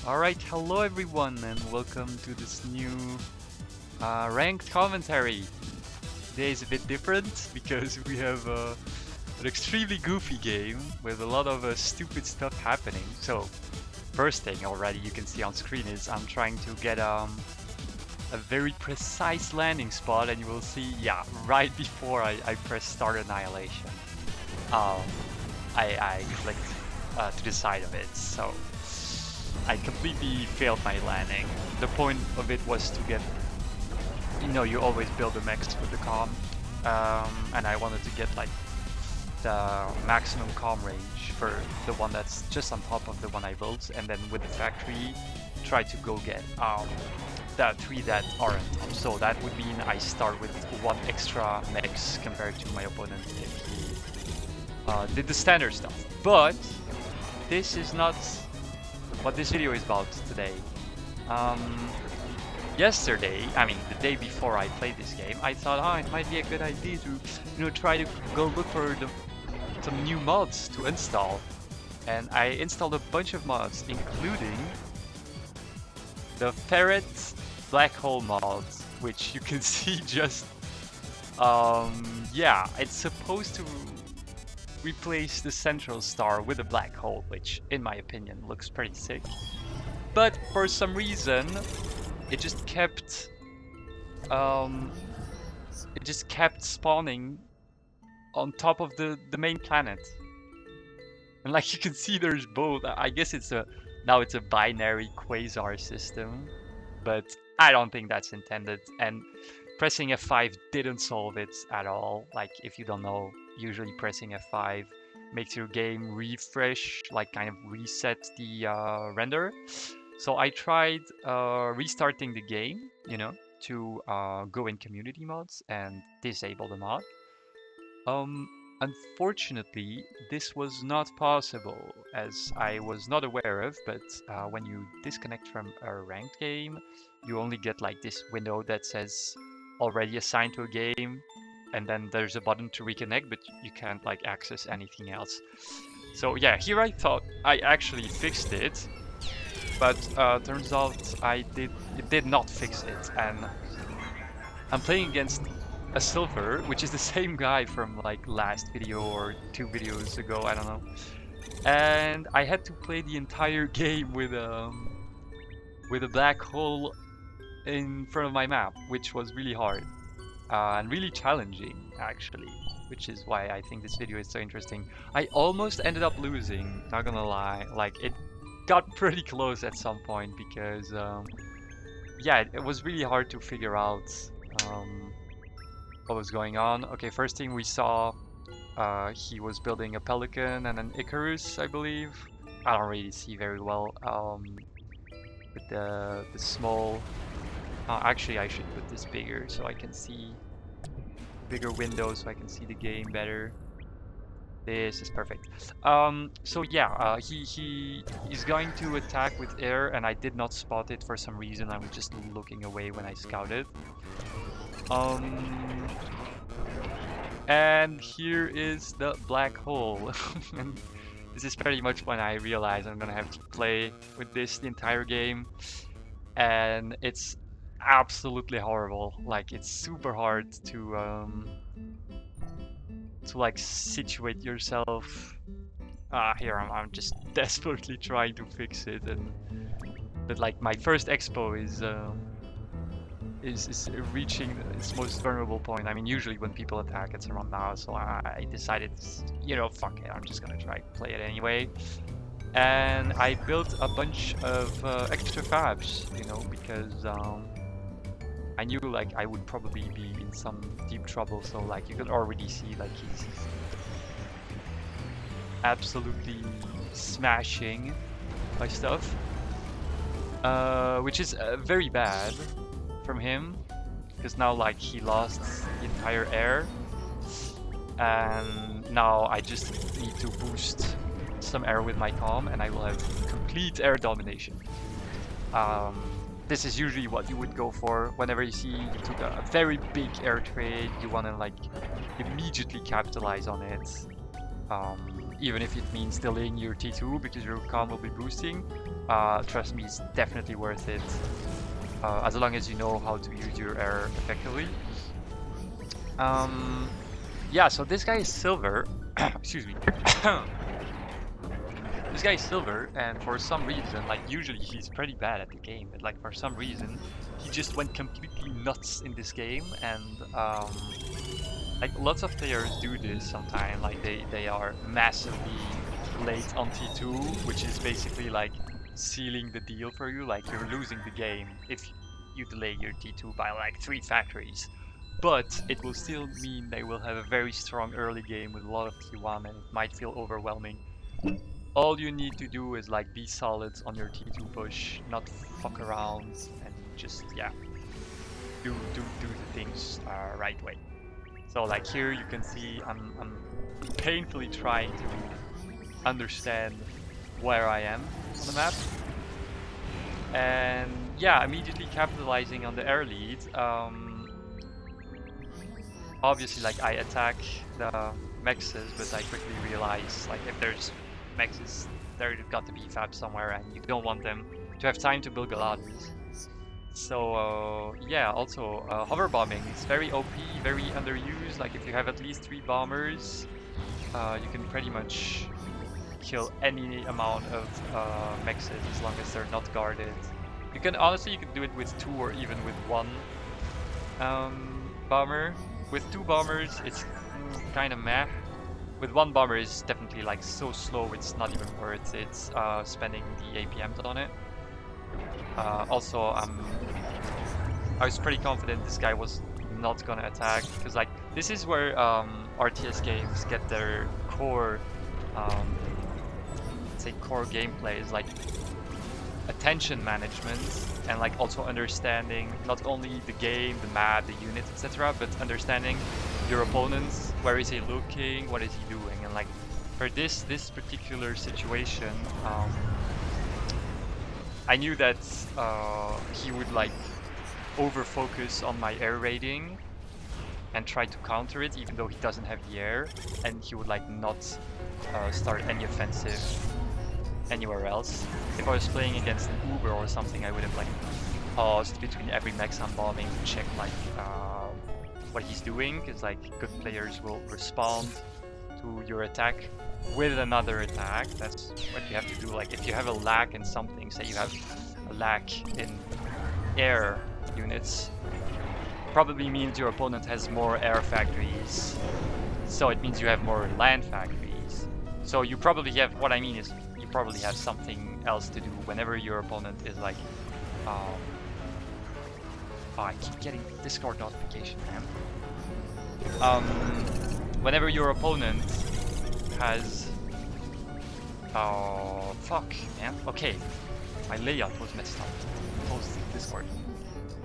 Alright, hello everyone and welcome to this new ranked commentary. Today is a bit different because we have an extremely goofy game with a lot of stupid stuff happening. So, first thing already you can see on screen is I'm trying to get a very precise landing spot, and you will see, yeah, right before I press start Annihilation, I clicked to the side of it. So I completely failed my landing. The point of it was to get, you always build a max with the comm, and I wanted to get like the maximum comm range for the one that's just on top of the one I built, and then with the factory try to go get the three that are on top. So that would mean I start with one extra max compared to my opponent if he did the standard stuff. But this is not what this video is about today. Yesterday, I mean the day before I played this game, I thought, it might be a good idea to try to go look for some new mods to install. And I installed a bunch of mods, including the ferret black hole mod, which you can see just yeah, it's supposed to replace the central star with a black hole, which in my opinion looks pretty sick. But for some reason it just kept spawning on top of the main planet. And like you can see, there's both. I guess now it's a binary quasar system, but I don't think that's intended, and pressing F5 didn't solve it at all. Like, if you don't know, usually pressing F5 makes your game refresh, like kind of reset the render. So I tried restarting the game, to go in community mods and disable the mod. Unfortunately, this was not possible, as I was not aware of, but when you disconnect from a ranked game, you only get like this window that says already assigned to a game, and then there's a button to reconnect, but you can't like access anything else. So yeah, here I thought I actually fixed it, but turns out it did not fix it, and I'm playing against a silver, which is the same guy from like last video or 2 videos ago, I don't know. And I had to play the entire game with a black hole in front of my map, which was really hard and really challenging actually, which is why I think this video is so interesting. I almost ended up losing, not gonna lie. Like, it got pretty close at some point because yeah, it was really hard to figure out what was going on. Okay, first thing we saw, he was building a Pelican and an Icarus, I believe. I don't really see very well with the small. Actually, I should put this bigger so I can see bigger windows, so I can see the game better. This is perfect. So yeah, he's going to attack with air, and I did not spot it for some reason. I was just looking away when I scouted. And here is the black hole. And this is pretty much when I realized I'm gonna have to play with this the entire game, and it's absolutely horrible. Like, it's super hard to like situate yourself. Here I'm just desperately trying to fix it, but like my first expo is reaching its most vulnerable point. I mean, usually when people attack, it's around now, so I decided, fuck it, I'm just gonna try to play it anyway. And I built a bunch of extra fabs, because I knew like I would probably be in some deep trouble. So like you could already see like he's absolutely smashing my stuff, which is very bad from him, because now like he lost the entire air, and now I just need to boost some air with my comm, and I will have complete air domination. This is usually what you would go for whenever you see you took a very big air trade. You want to like immediately capitalize on it. even if it means delaying your T2 because your comm will be boosting. Trust me, it's definitely worth it, as long as you know how to use your air effectively. Yeah, so this guy is silver. Excuse me. This guy is silver, and for some reason, like usually he's pretty bad at the game, but like for some reason, he just went completely nuts in this game, and like lots of players do this sometimes. Like they are massively late on T2, which is basically like sealing the deal for you. Like you're losing the game if you delay your T2 by like 3 factories. But it will still mean they will have a very strong early game with a lot of T1, and it might feel overwhelming. All you need to do is like be solid on your T2 push, not fuck around, and just do the things right way. So like here you can see I'm painfully trying to understand where I am on the map, and yeah, immediately capitalizing on the air lead. Obviously, like I attack the mexes, but I quickly realize like if there's mexes, there's got to be fab somewhere, and you don't want them to have time to build Galadas. So yeah, also hover bombing is very OP, very underused. Like if you have at least 3 bombers, you can pretty much kill any amount of mexes as long as they're not guarded. You can honestly, you can do it with 2 or even with 1 bomber. With 2 bombers, it's kind of meh. With 1 bomber, it's definitely like so slow, it's not even worth it spending the APM on it. Also, I was pretty confident this guy was not gonna attack, because like this is where RTS games get their core, let's say core gameplay is like attention management, and like also understanding not only the game, the map, the units, etc., but understanding your opponents. Where is he looking? What is he doing? And like for this particular situation, I knew that he would like over focus on my air raiding and try to counter it, even though he doesn't have the air, and he would like not start any offensive anywhere else. If I was playing against an Uber or something, I would have like paused between every mex I'm bombing to check like what he's doing, because like good players will respond to your attack with another attack. That's what you have to do. Like if you have a lack in something, say you have a lack in air units, probably means your opponent has more air factories, so it means you have more land factories. So you probably have, what I mean is you probably have something else to do whenever your opponent is like oh, I keep getting Discord notification, man. Whenever your opponent has oh fuck, man. Okay, my layout was messed up. Close Discord.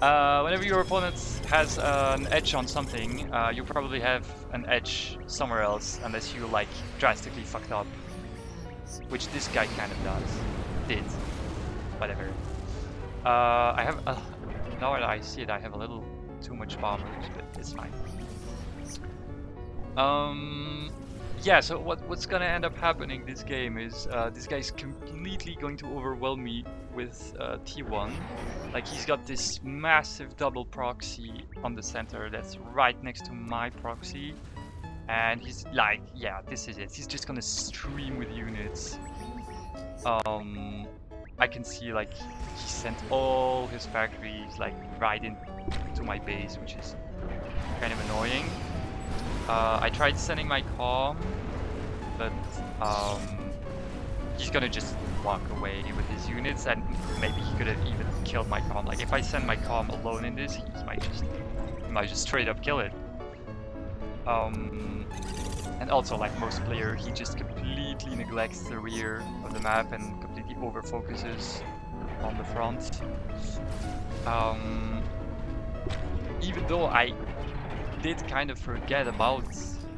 Whenever your opponent has an edge on something, you probably have an edge somewhere else, unless you like drastically fucked up, which this guy kind of did. Whatever. I have now that I see it, I have a little too much bombers, but it's fine. Yeah, so what's gonna end up happening this game is this guy's completely going to overwhelm me with T1. Like he's got this massive double proxy on the center that's right next to my proxy, and he's like, yeah, this is it. He's just gonna stream with units. I can see like he sent all his factories like right into my base, which is kind of annoying. I tried sending my comm, but he's gonna just walk away with his units, and maybe he could have even killed my comm. Like if I send my comm alone in this, he might just straight up kill it. And also, like most player, he just completely neglects the rear of the map and completely over focuses on the front. Even though I did kind of forget about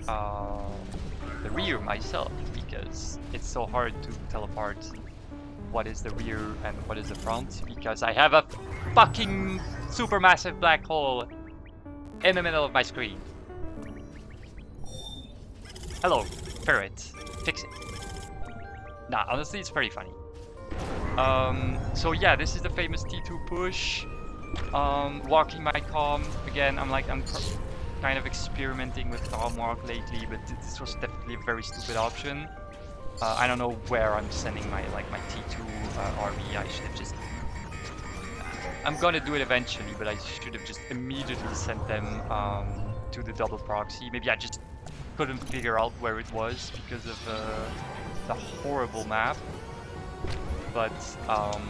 the rear myself, because it's so hard to tell apart what is the rear and what is the front, because I have a fucking supermassive black hole in the middle of my screen. Hello, ferret. Fix it. Nah, honestly, it's very funny. So yeah, this is the famous T2 push. Walking my comm. Again, I'm kind of experimenting with comm walk lately, but this was definitely a very stupid option. I don't know where I'm sending my T2 army. I should have just... I'm gonna do it eventually, but I should have just immediately sent them to the double proxy. Maybe I just couldn't figure out where it was because of the horrible map. But oh,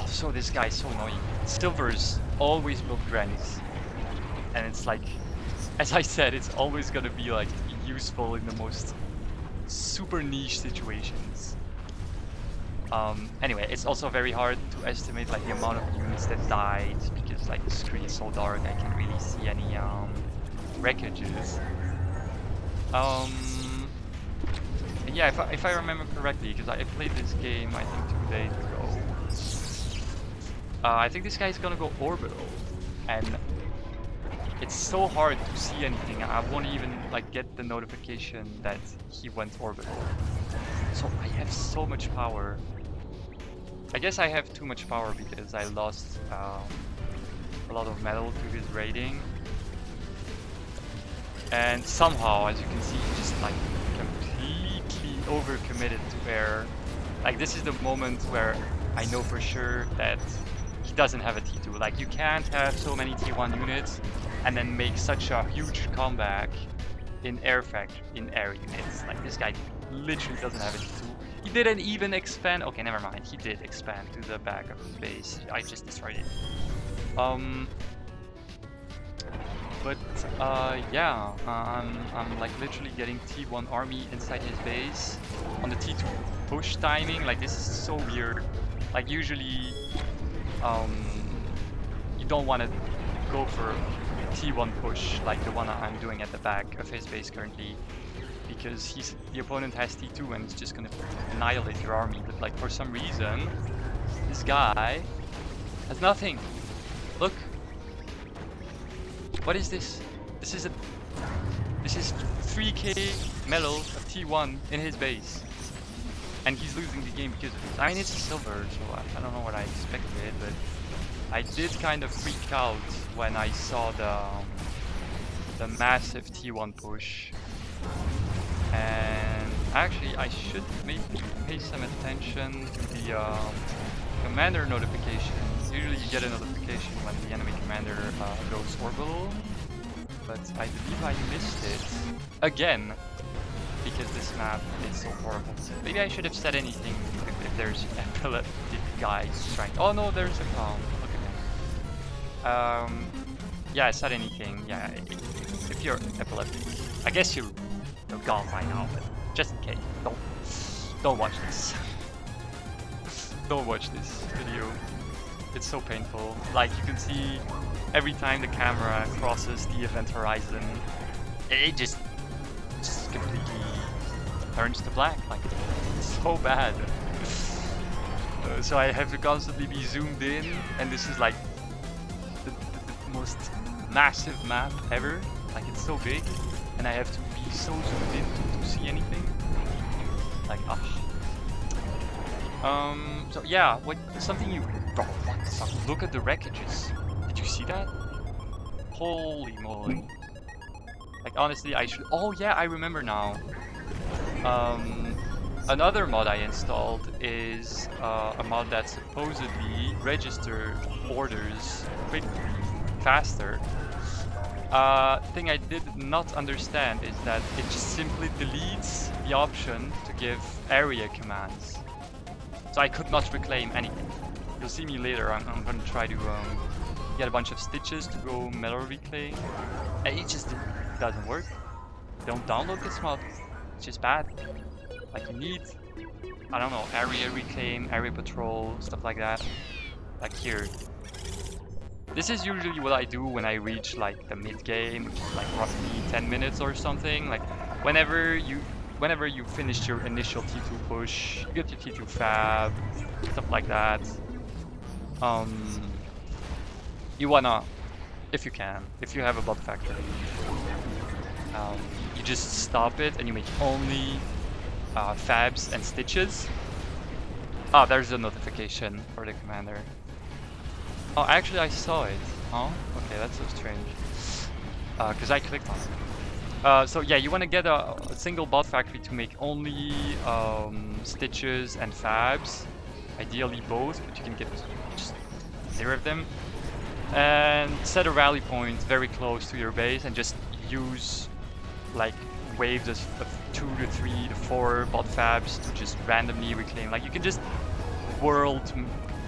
so this guy is so annoying. Silvers always build grannies, and it's like, as I said, it's always gonna be like useful in the most super niche situations. Anyway, it's also very hard to estimate like the amount of units that died because like the screen is so dark, I can't really see any wreckages. Yeah, if I remember correctly, because I played this game I think 2 days ago. I think this guy is gonna go orbital, and it's so hard to see anything. I won't even like get the notification that he went orbital. So I have so much power. I guess I have too much power because I lost a lot of metal to his raiding. And somehow, as you can see, he just like completely overcommitted to air. Like this is the moment where I know for sure that he doesn't have a T2. Like you can't have so many T1 units and then make such a huge comeback in air units. Like this guy literally doesn't have a T2. He didn't even expand. Okay, never mind. He did expand to the back of his base. I just destroyed it. But yeah, I'm like literally getting T1 army inside his base on the T2 push timing. Like this is so weird. Like usually, you don't want to go for T1 push like the one I'm doing at the back of his base currently, because the opponent has T2 and it's just gonna annihilate your army. But like for some reason, this guy has nothing. Look. What is this? This is 3k metal of T1 in his base, and he's losing the game because of it. I mean, it's a silver, so I don't know what I expected, but I did kind of freak out when I saw the massive T1 push. And actually, I should maybe pay some attention to the commander notification. Usually you get a notification when the enemy commander goes orbital, but I believe I missed it again because this map is so horrible. Maybe I should have said anything if there's epileptic guys trying. Oh no, there's a clown. Look at him. Yeah, I said anything. Yeah, if you're epileptic, I guess you're gone by now. But just in case, don't watch this. Don't watch this video. It's so painful. Like you can see, every time the camera crosses the event horizon, it just completely turns to black. Like it's so bad. So I have to constantly be zoomed in, and this is like the most massive map ever. Like it's so big, and I have to be so zoomed in to see anything. Like so yeah, something you... Bro, what the fuck? Look at the wreckages. Did you see that? Holy moly. Like honestly, I should... Oh yeah, I remember now. Another mod I installed is a mod that supposedly registers orders quickly, faster. Thing I did not understand is that it just simply deletes the option to give area commands. So I could not reclaim anything. You'll see me later. I'm gonna try to get a bunch of stitches to go metal reclaim. And it just doesn't work. Don't download this mod. It's just bad. Like you need, I don't know, area reclaim, area patrol, stuff like that. Like here. This is usually what I do when I reach like the mid game, which is like roughly 10 minutes or something. Like whenever you finish your initial T2 push, you get your T2 fab, stuff like that. You wanna, if you can, if you have a bug factory, you just stop it and you make only fabs and stitches. Oh, there's a notification for the commander. Oh, actually I saw it. Oh, okay, that's so strange. Because I clicked on it. So yeah, you want to get a single bot factory to make only stitches and fabs. Ideally both, but you can get just 0 of them. And set a rally point very close to your base and just use like waves of 2 to 3 to 4 bot fabs to just randomly reclaim. Like you can just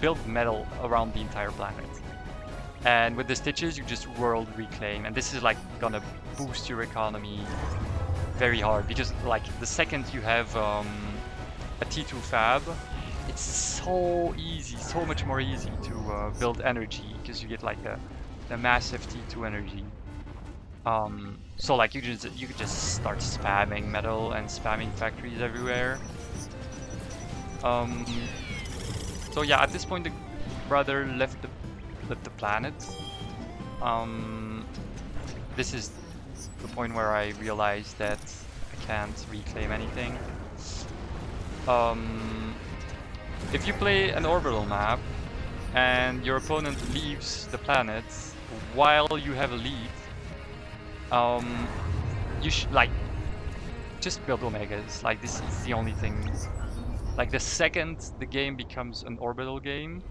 build metal around the entire planet. And with the stitches, you just world reclaim. And this is like gonna boost your economy very hard, because like the second you have a T2 fab, it's so easy, so much more easy to build energy, because you get like a massive T2 energy. So like you could just start spamming metal and spamming factories everywhere. So yeah, at this point the brother left the planet. This is the point where I realized that I can't reclaim anything. If you play an orbital map and your opponent leaves the planet while you have a lead, you should like just build omegas. Like this is the only thing. Like the second the game becomes an orbital game,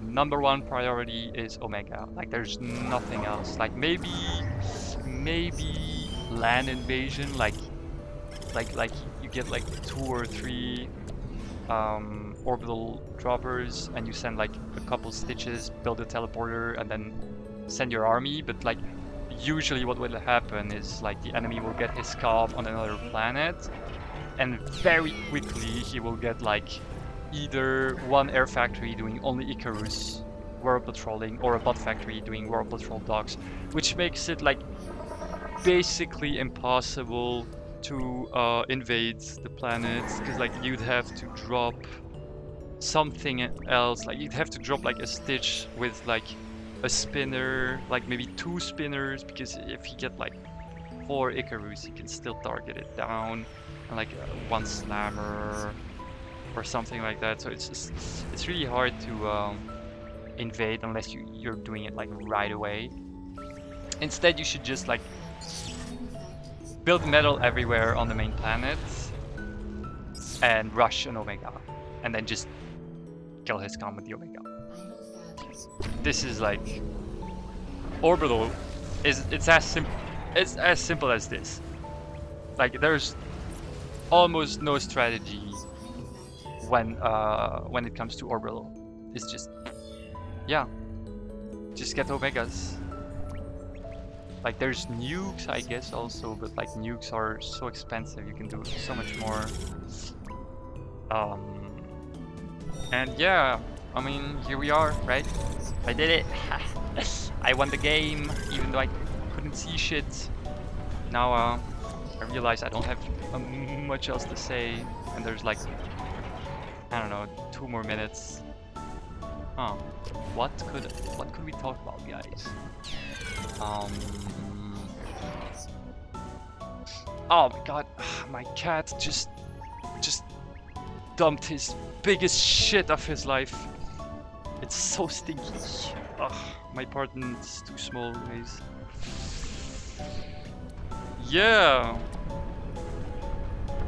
#1 priority is omega. Like there's nothing else. Like maybe land invasion. Like you get like 2 or 3 orbital droppers and you send like a couple stitches, build a teleporter, and then send your army. But like usually what will happen is like the enemy will get his cob on another planet, and very quickly he will get like either one air factory doing only Icarus world patrolling, or a bot factory doing world patrol docks, which makes it like basically impossible to invade the planet, because like you'd have to drop something else. Like you'd have to drop like a stitch with like a spinner, like maybe 2 spinners, because if you get like 4 Icarus you can still target it down, and like 1 slammer or something like that. So it's really hard to invade unless you're doing it like right away. Instead you should just like build metal everywhere on the main planet and rush an omega, and then just kill his con with the omega. This is like orbital it's as simple as this. Like there's almost no strategy when it comes to orbital. It's just, yeah, just get omegas. Like there's nukes, I guess, also, but like nukes are so expensive. You can do so much more. And yeah, I mean, here we are, right? I did it. I won the game, even though I couldn't see shit. Now I realize I don't have much else to say, and there's like, I don't know, 2 more minutes. Huh? What could we talk about, guys? Oh my god, my cat just dumped his biggest shit of his life. It's so stinky. Ugh, my apartment's too small, guys. Yeah.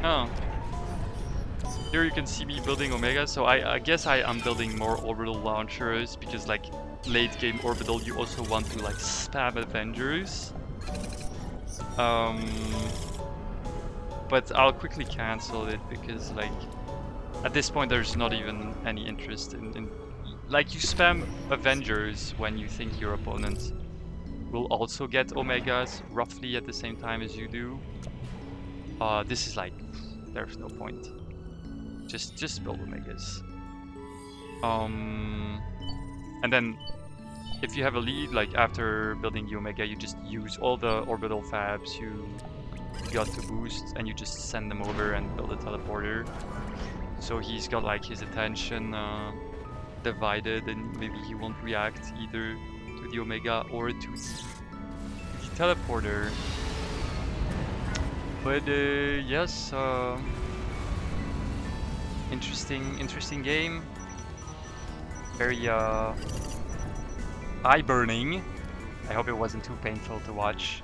Oh. Here you can see me building Omega, so I guess I'm building more orbital launchers, because like late game orbital you also want to like spam Avengers. But I'll quickly cancel it, because like at this point there's not even any interest in like you spam Avengers when you think your opponent will also get Omegas roughly at the same time as you do. This is like, there's no point. Just build Omegas. And then if you have a lead, like after building the Omega, you just use all the orbital fabs you got to boost, and you just send them over and build a teleporter. So he's got like his attention divided, and maybe he won't react either to the Omega or to the teleporter. But yes, interesting game. Very eye-burning. I hope it wasn't too painful to watch.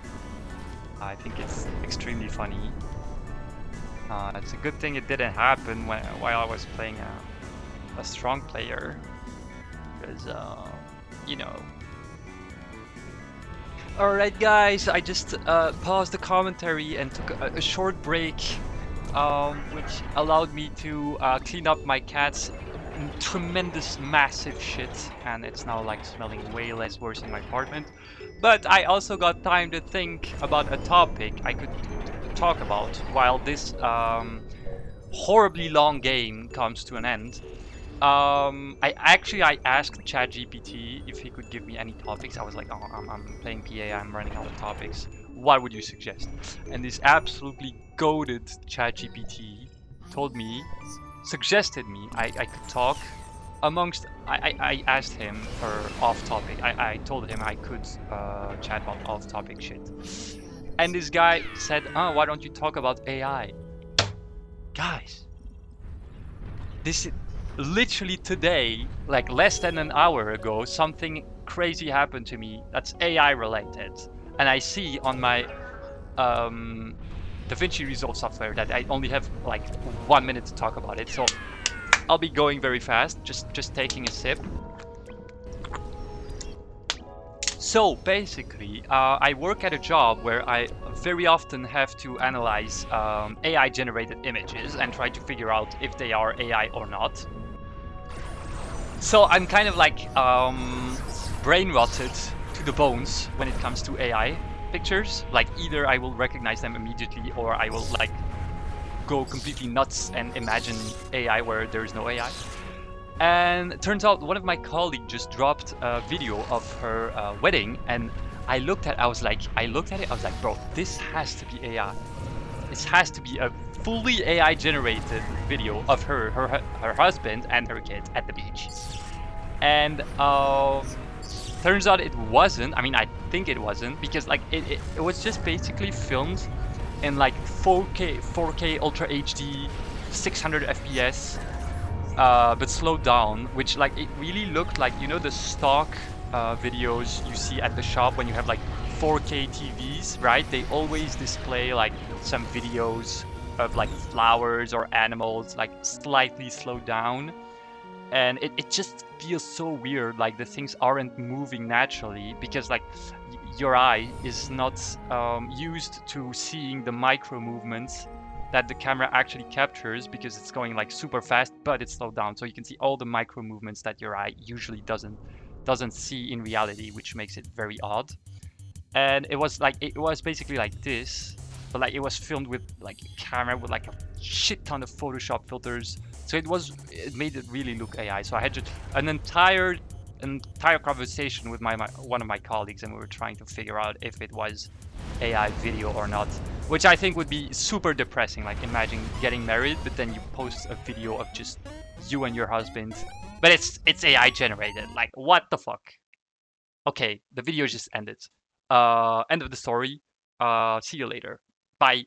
I think it's extremely funny. It's a good thing it didn't happen while I was playing a strong player, because you know. Alright guys, I just paused the commentary and took a short break, which allowed me to clean up my cat's tremendous massive shit, and it's now like smelling way less worse in my apartment. But I also got time to think about a topic I could talk about while this horribly long game comes to an end. I asked ChatGPT if he could give me any topics. I was like, oh, I'm playing PA, I'm running out of topics. What would you suggest? And this absolutely goated ChatGPT told me, suggested me I could talk amongst. I asked him for off topic. I told him I could chat about off topic shit. And this guy said, oh, why don't you talk about AI? Guys, this is literally today, like less than an hour ago, something crazy happened to me that's AI related. And I see on my DaVinci Resolve software that I only have like 1 minute to talk about it. So I'll be going very fast, just taking a sip. So basically, I work at a job where I very often have to analyze AI-generated images and try to figure out if they are AI or not. So I'm kind of like brain rotted to the bones when it comes to AI pictures. Like either I will recognize them immediately or I will like go completely nuts and imagine AI where there is no AI. And it turns out one of my colleagues just dropped a video of her wedding, and I looked at it, I was like, bro, this has to be AI. This has to be a fully AI generated video of her husband and her kids at the beach. And turns out it wasn't. I mean, I think it wasn't, because like it was just basically filmed in like 4K Ultra HD, 600 FPS. But slowed down, which like it really looked like, you know, the stock videos you see at the shop when you have like 4K TVs, right? They always display like some videos of like flowers or animals like slightly slowed down, and it just feels so weird, like the things aren't moving naturally, because like your eye is not used to seeing the micro movements that the camera actually captures, because it's going like super fast but it's slowed down, so you can see all the micro movements that your eye usually doesn't see in reality, which makes it very odd. And it was basically like this, but like it was filmed with like a camera with like a shit ton of Photoshop filters, so it made it really look AI. So I had just an entire conversation with one of my colleagues, and we were trying to figure out if it was AI video or not, which I think would be super depressing. Like imagine getting married, but then you post a video of just you and your husband, but it's AI generated. Like what the fuck? Okay, the video just ended. End of the story. See you later. Bye.